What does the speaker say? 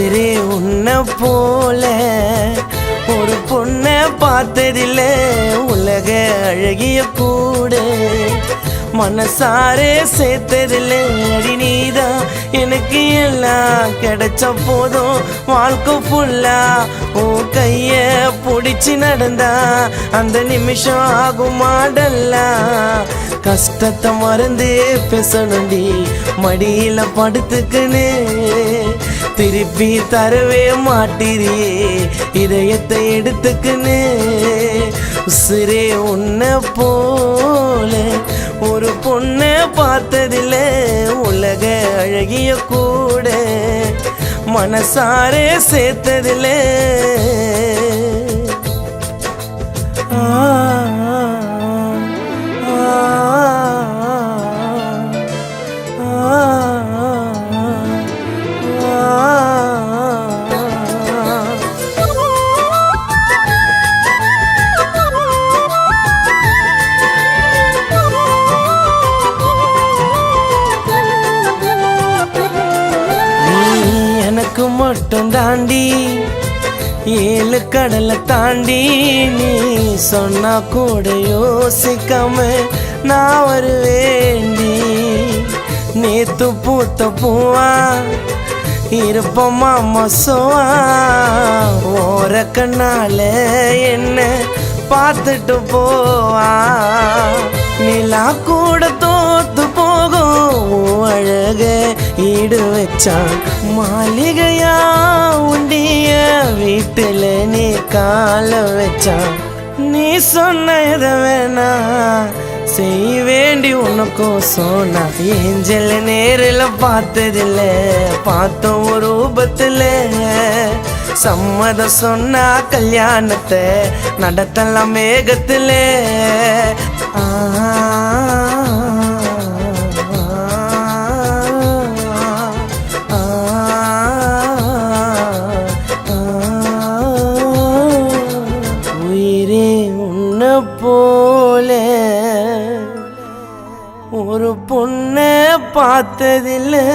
உசிரே உன்னை போல ஒரு பொண்ணை பார்த்ததில்ல உலக அழகிய கூட மனசாரே சேர்த்ததில்ல அடி நீதான் எனக்கு எல்லாம் கிடைச்ச போதும் வாழ்க்கை ஃபுல்லா உன் கைய பிடிச்சி நடந்தா அந்த நிமிஷம் ஆகும் மாடல்லா கஷ்டத்தை மறந்து பேசணுண்டி மடியில படுத்துக்குன்னு திருப்பி தரவே மாட்டிரியே இதயத்தை எடுத்துக்குன்னு உசிரே உன்னை போல ஒரு பொண்ணை பார்த்ததில்ல உலக அழகிய கூட மனசாரே சேர்த்ததில்ல மட்டும் தாண்டி 7 கடலை தாண்டி நீ சொன்னா கூட யோசிக்காம நான் வருவேண்டி நேத்து பூத்த பூவா இருப்போமா மசோவா ஓர கண்ணால என்ன பார்த்துட்டு போவா நிலா கூட தோத்து போகும் அழக ஈடு வச்சான் மாளிகையா உண்டிய வீட்டுல நீ கால வச்சான் நீ சொன்னத வேணா செய் வேண்டி உனக்கும் சொன்னா ஏஞ்சல் நேரில் பார்த்ததில்ல பார்த்தோம் ஒரு ரூபத்துல சம்மதம் சொன்னா கல்யாணத்தை நடத்தலாம் மேகத்துல உயிரே உன்னை போல ஒரு பொண்ணை பார்த்ததில்லை.